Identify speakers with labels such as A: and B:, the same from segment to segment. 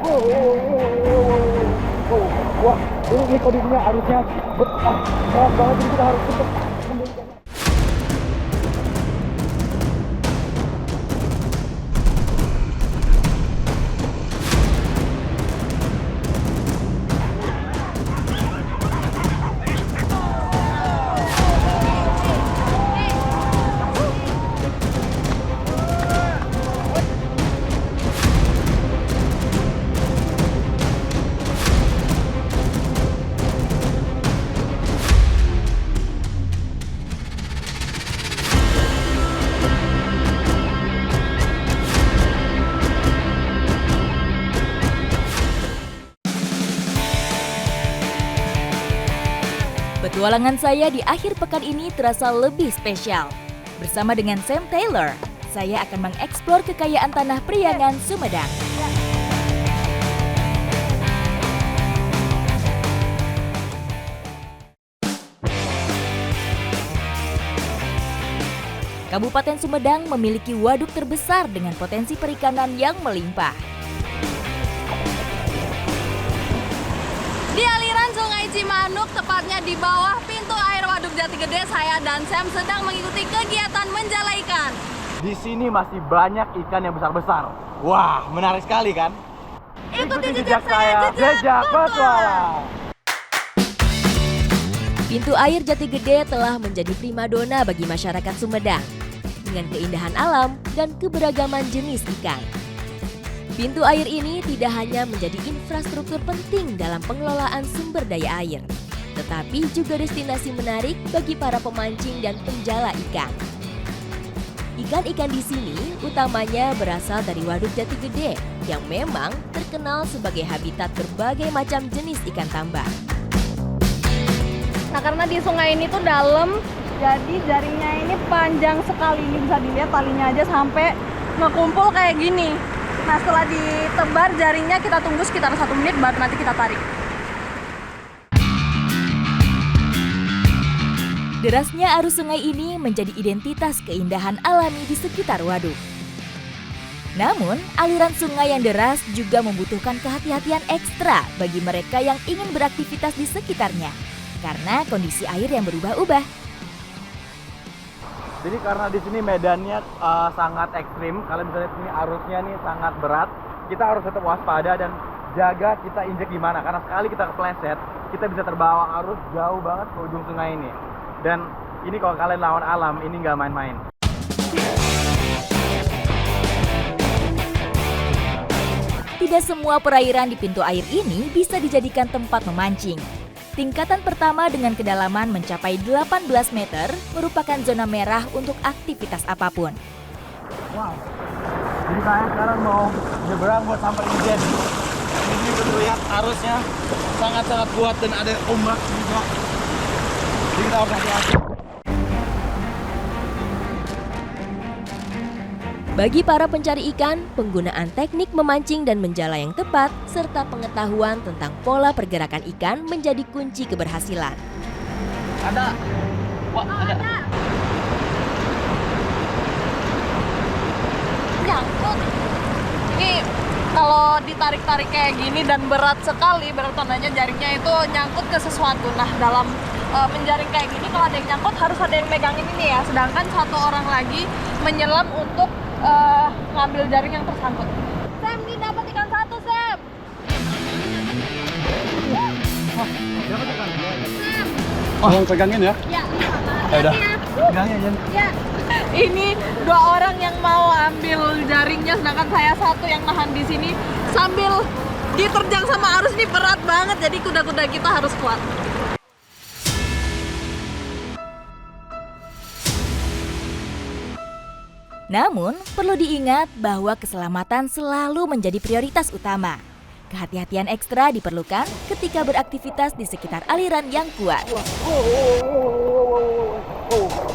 A: Wah, ini kondisinya arusnya keras banget, jadi kita harus cepat kembalikan.
B: Petualangan saya di akhir pekan ini terasa lebih spesial. Bersama dengan Sam Taylor, saya akan mengeksplor kekayaan tanah Priangan, Sumedang. Kabupaten Sumedang memiliki waduk terbesar dengan potensi perikanan yang melimpah.
C: Di aliran Sungai Cimanuk, tepatnya di bawah pintu air Waduk Jati Gede, saya dan Sam sedang mengikuti kegiatan menjala ikan.
A: Di sini masih banyak ikan yang besar-besar. Wah, menarik sekali kan?
C: Ikuti jejak saya,
A: jejak petualang.
B: Pintu air Jati Gede telah menjadi primadona bagi masyarakat Sumedang dengan keindahan alam dan keberagaman jenis ikan. Pintu air ini tidak hanya menjadi infrastruktur penting dalam pengelolaan sumber daya air, tetapi juga destinasi menarik bagi para pemancing dan penjala ikan. Ikan-ikan di sini utamanya berasal dari Waduk Jati Gede yang memang terkenal sebagai habitat berbagai macam jenis ikan tambang.
C: Nah, karena di sungai ini tuh dalam, jadi jaringnya ini panjang sekali. Ini bisa dilihat talinya aja sampai ngekumpul kayak gini. Nah, setelah ditebar jaringnya, kita tunggu sekitar 1 menit baru nanti kita tarik.
B: Derasnya arus sungai ini menjadi identitas keindahan alami di sekitar waduk. Namun, aliran sungai yang deras juga membutuhkan kehati-hatian ekstra bagi mereka yang ingin beraktivitas di sekitarnya, karena kondisi air yang berubah-ubah.
A: Jadi karena di sini medannya sangat ekstrim, kalau misalnya ini arusnya nih sangat berat, kita harus tetap waspada dan jaga kita injek di mana. Karena sekali kita kepleset, kita bisa terbawa arus jauh banget ke ujung sungai ini. Dan ini kalau kalian lawan alam, ini nggak main-main.
B: Tidak semua perairan di pintu air ini bisa dijadikan tempat memancing. Tingkatan pertama dengan kedalaman mencapai 18 meter merupakan zona merah untuk aktivitas apapun.
A: Wow. Jadi saya sekarang mau nyebrang buat sampai Ijen. Ini terlihat arusnya sangat-sangat kuat dan ada ombak juga. Jadi kita harus hati-hati.
B: Bagi para pencari ikan, penggunaan teknik memancing dan menjala yang tepat serta pengetahuan tentang pola pergerakan ikan menjadi kunci keberhasilan.
A: Ada. Wah, ada.
C: Nyangkut. Ini kalau ditarik-tarik kayak gini dan berat sekali, berat tandanya jaringnya itu nyangkut ke sesuatu. Nah, dalam menjaring kayak gini, kalau ada yang nyangkut harus ada yang megangin ini ya. Sedangkan satu orang lagi menyelam untuk ngambil jaring yang tersangkut. Sam, ini dapat ikan satu, Sam.
A: Dapat ikan.
D: Oh, pegangin ya?
C: Ya,
D: Ya udah.
A: Pegangnya Jen.
C: ya. Ini 2 orang yang mau ambil jaringnya, sedangkan saya satu yang nahan di sini sambil diterjang sama arus. Ini berat banget, jadi kuda-kuda kita harus kuat.
B: Namun, perlu diingat bahwa keselamatan selalu menjadi prioritas utama. Kehati-hatian ekstra diperlukan ketika beraktivitas di sekitar aliran yang kuat.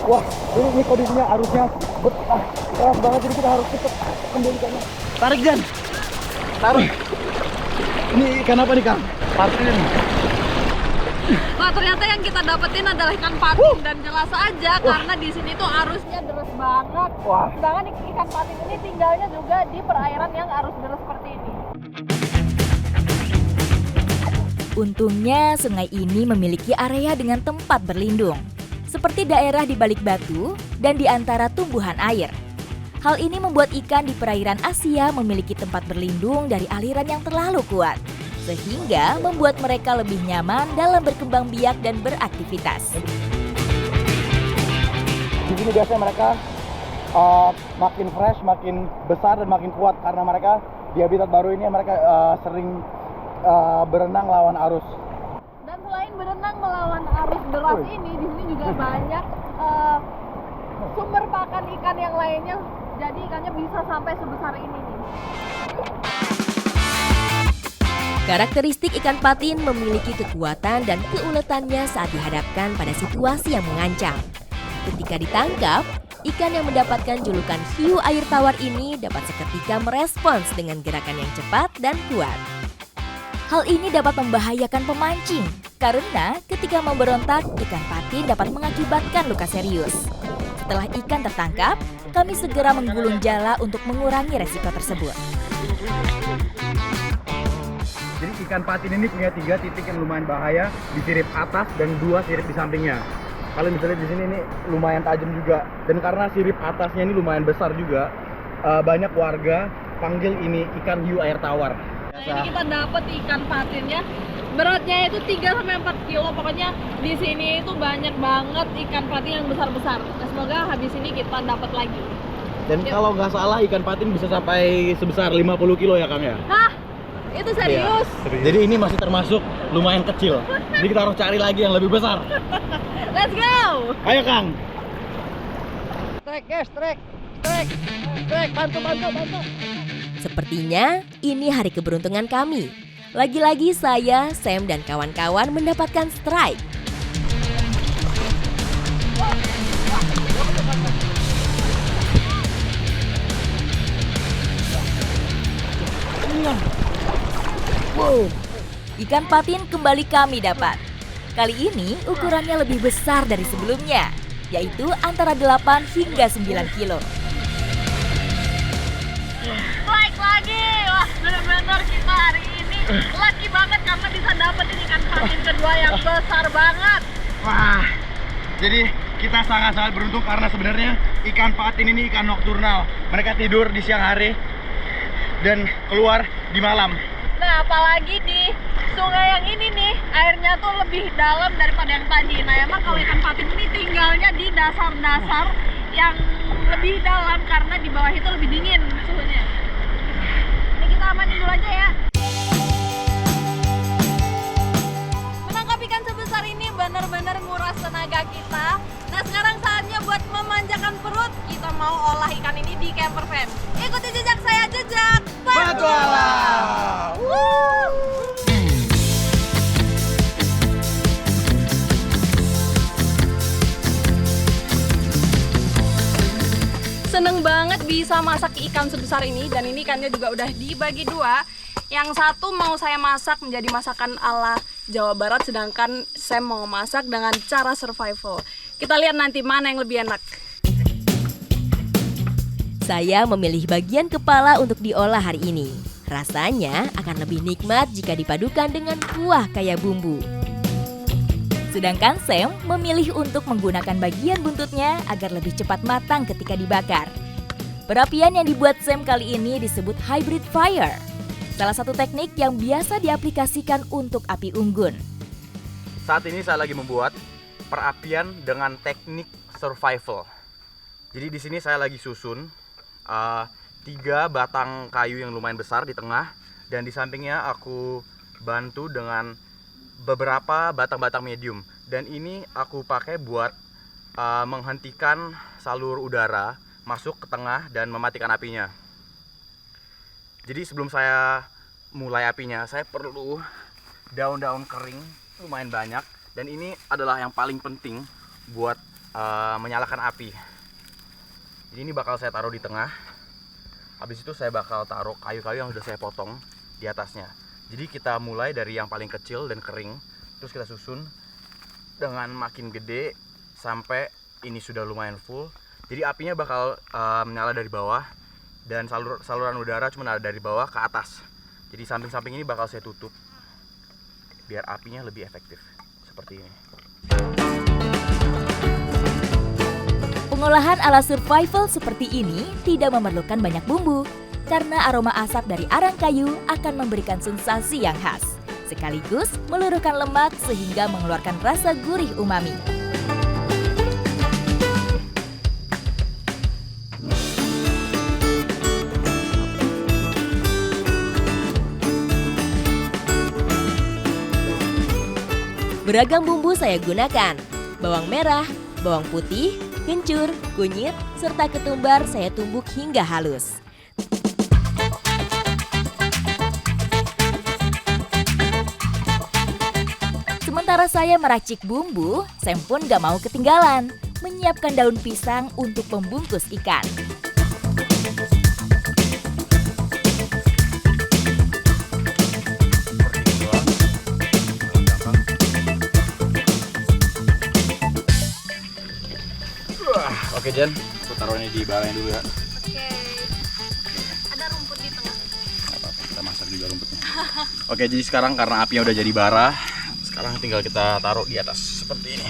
A: Wah, ini kondisinya arusnya keras banget, jadi kita harus cepat kembalikannya. Tarik Jen. Tarik. Ini ikan apa nih Kang? Patin.
C: Wah, ternyata yang kita dapetin adalah ikan patin dan jelas aja karena di sini tuh arusnya deras banget.
A: Wah.
C: Sedangkan ikan patin ini tinggalnya juga di perairan yang arus deras seperti ini.
B: Untungnya sungai ini memiliki area dengan tempat berlindung, seperti daerah di balik batu dan di antara tumbuhan air. Hal ini membuat ikan di perairan Asia memiliki tempat berlindung dari aliran yang terlalu kuat, sehingga membuat mereka lebih nyaman dalam berkembang biak dan beraktivitas.
A: Di sini biasanya mereka makin fresh, makin besar dan makin kuat karena mereka di habitat baru ini mereka sering berenang lawan arus.
C: Dan selain berenang melawan arus deras ini, di sini juga banyak sumber pakan ikan yang lainnya. Jadi ikannya bisa sampai sebesar ini nih.
B: Karakteristik ikan patin memiliki kekuatan dan keuletannya saat dihadapkan pada situasi yang mengancam. Ketika ditangkap, ikan yang mendapatkan julukan hiu air tawar ini dapat seketika merespons dengan gerakan yang cepat dan kuat. Hal ini dapat membahayakan pemancing, karena ketika memberontak, ikan patin dapat mengakibatkan luka serius. Setelah ikan tertangkap, kami segera menggulung jala untuk mengurangi resiko tersebut.
A: Jadi ikan patin ini punya 3 titik yang lumayan bahaya di sirip atas dan 2 sirip di sampingnya. Kalau misalnya di sini ini lumayan tajam juga, dan karena sirip atasnya ini lumayan besar juga, banyak warga panggil ini ikan hiu air tawar.
C: Nah, ini kita dapat ikan patinnya, beratnya itu 3-4 kilo. Pokoknya di sini itu banyak banget ikan patin yang besar-besar. Nah, semoga habis ini kita dapat lagi.
A: Dan kalau nggak salah ikan patin bisa sampai sebesar 50 kilo ya Kang ya?
C: Hah? Itu serius?
A: Iya. Jadi ini masih termasuk lumayan kecil. Jadi kita harus cari lagi yang lebih besar.
C: Let's go!
A: Ayo Kang.
C: Trek guys, trek, bantu.
B: Sepertinya ini hari keberuntungan kami. Lagi-lagi saya, Sam, dan kawan-kawan mendapatkan strike. Wow. Ikan patin kembali kami dapat. Kali ini ukurannya lebih besar dari sebelumnya, yaitu antara 8 hingga 9 kilo.
C: Strike lagi! Wah, benar-benar kita hari ini lucky banget karena bisa dapetin ikan patin kedua yang besar banget.
A: Wah. Jadi kita sangat-sangat beruntung karena sebenarnya ikan patin ini ikan nokturnal. Mereka tidur di siang hari dan keluar di malam.
C: Nah, apalagi di sungai yang ini nih, airnya tuh lebih dalam daripada yang tadi. Nah, emang kalau ikan patin ini tinggalnya di dasar-dasar yang lebih dalam karena di bawah itu lebih dingin suhunya. Ini kita amanin dulu aja ya. Menangkap ikan sebesar ini benar-benar nguras tenaga kita. Nah, sekarang saatnya buat memanjakan perut. Kita mau olah ikan ini di camper van. Ikuti jejak saya, jejak
A: Petualang.
C: Seneng banget bisa masak ikan sebesar ini, dan ini ikannya juga udah dibagi dua. Yang satu mau saya masak menjadi masakan ala Jawa Barat, sedangkan Sam mau masak dengan cara survival. Kita lihat nanti mana yang lebih enak.
B: Saya memilih bagian kepala untuk diolah hari ini. Rasanya akan lebih nikmat jika dipadukan dengan kuah kaya bumbu. Sedangkan Sam memilih untuk menggunakan bagian buntutnya agar lebih cepat matang ketika dibakar. Perapian yang dibuat Sam kali ini disebut hybrid fire, salah satu teknik yang biasa diaplikasikan untuk api unggun.
A: Saat ini saya lagi membuat perapian dengan teknik survival. Jadi di sini saya lagi susun 3 batang kayu yang lumayan besar di tengah, dan di sampingnya aku bantu dengan beberapa batang-batang medium. Dan ini aku pakai buat menghentikan salur udara masuk ke tengah dan mematikan apinya. Jadi sebelum saya mulai apinya, saya perlu daun-daun kering lumayan banyak, dan ini adalah yang paling penting buat menyalakan api. Jadi ini bakal saya taruh di tengah. Habis itu saya bakal taruh kayu-kayu yang sudah saya potong di atasnya. Jadi kita mulai dari yang paling kecil dan kering, terus kita susun dengan makin gede sampai ini sudah lumayan full. Jadi apinya bakal menyala dari bawah, dan saluran udara cuma ada dari bawah ke atas. Jadi samping-samping ini bakal saya tutup. biar apinya lebih efektif. Seperti ini.
B: Pengolahan ala survival seperti ini tidak memerlukan banyak bumbu, karena aroma asap dari arang kayu akan memberikan sensasi yang khas, sekaligus meluruhkan lemak sehingga mengeluarkan rasa gurih umami. Beragam bumbu saya gunakan, bawang merah, bawang putih, kencur, kunyit, serta ketumbar saya tumbuk hingga halus. Sementara saya meracik bumbu, Sam pun gak mau ketinggalan, menyiapkan daun pisang untuk membungkus ikan.
A: Oke Jen, aku taruh ini di baranya dulu ya.
C: Oke. Ada rumput di tengah.
A: Kita masak juga rumputnya. Oke, jadi sekarang karena apinya udah jadi bara, sekarang tinggal kita taruh di atas seperti ini.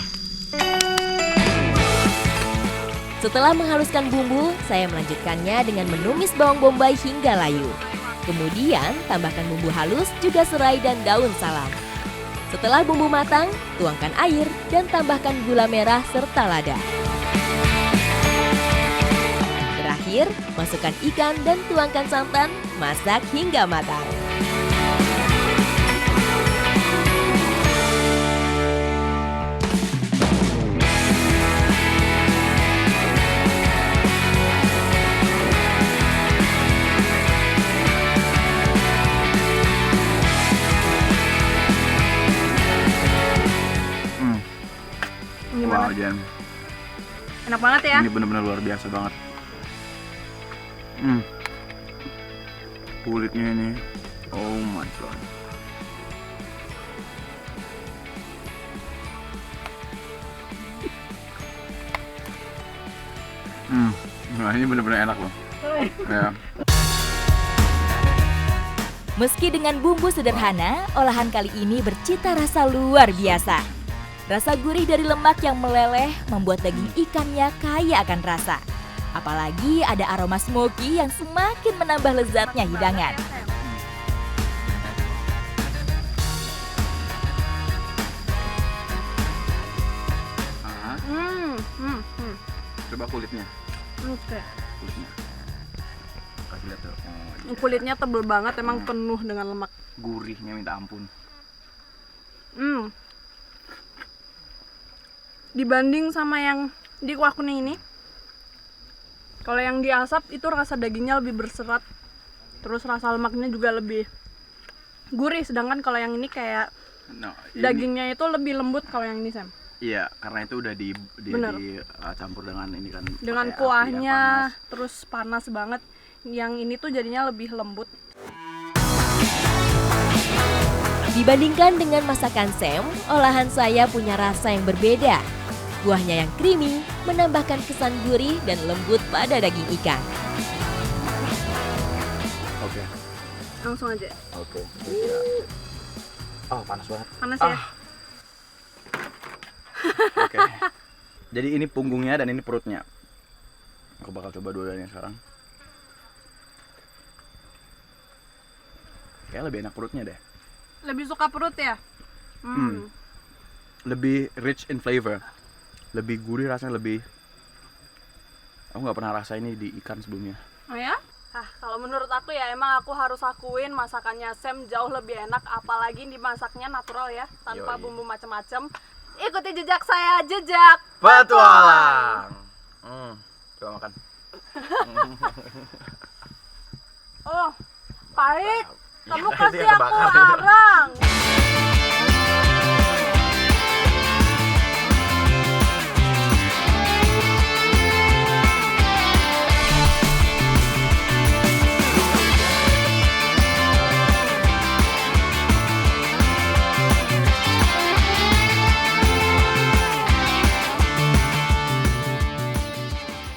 B: Setelah menghaluskan bumbu, saya melanjutkannya dengan menumis bawang bombay hingga layu. Kemudian tambahkan bumbu halus, juga serai dan daun salam. Setelah bumbu matang, tuangkan air dan tambahkan gula merah serta lada. Terakhir, masukkan ikan dan tuangkan santan, masak hingga matang.
C: Gimana?
A: Wow Jen,
C: Enak banget ya?
A: ini benar-benar luar biasa banget. Kulitnya ini, oh my god. Nah, ini benar-benar enak loh. Ya.
B: Meski dengan bumbu sederhana, olahan kali ini bercita rasa luar biasa. Rasa gurih dari lemak yang meleleh membuat daging ikannya kaya akan rasa. Apalagi ada aroma smoky yang semakin menambah lezatnya hidangan.
A: Coba kulitnya.
C: Oke.
A: Kulitnya. Kasih lihat tuh. Oh, iya.
C: Kulitnya tebel banget, emang penuh dengan lemak.
A: Gurihnya minta ampun.
C: Dibanding sama yang di kuah kuning ini, kalau yang diasap itu rasa dagingnya lebih berserat, terus rasa lemaknya juga lebih gurih. Sedangkan kalau yang ini kayak dagingnya itu lebih lembut kalau yang ini, Sam.
A: Iya, karena itu udah dicampur dengan ini kan.
C: Dengan
A: pakai api
C: kuahnya,
A: yang panas.
C: terus panas banget. Yang ini tuh jadinya lebih lembut.
B: Dibandingkan dengan masakan Sam, olahan saya punya rasa yang berbeda. Kuahnya yang creamy menambahkan kesan gurih dan lembut pada daging ikan.
A: Oke.
C: Langsung aja.
A: Oke. Oh, panas banget.
C: Panas ya?
A: Oke. Jadi ini punggungnya dan ini perutnya. Aku bakal coba dua-duanya sekarang. Kayak lebih enak perutnya deh.
C: Lebih suka perut ya?
A: Lebih rich in flavor. Lebih gurih rasanya, lebih. Aku nggak pernah rasa ini di ikan sebelumnya.
C: Oh ya? Kalau menurut aku ya emang aku harus akuin masakannya Sam jauh lebih enak, apalagi dimasaknya natural ya, tanpa
A: Yoi.
C: bumbu macam-macam. Ikuti jejak saya, jejak
A: Petualang. Coba makan.
C: Oh, pahit. Kamu
A: Ya,
C: kasih
A: dia
C: aku
A: kebakaran.
C: arang.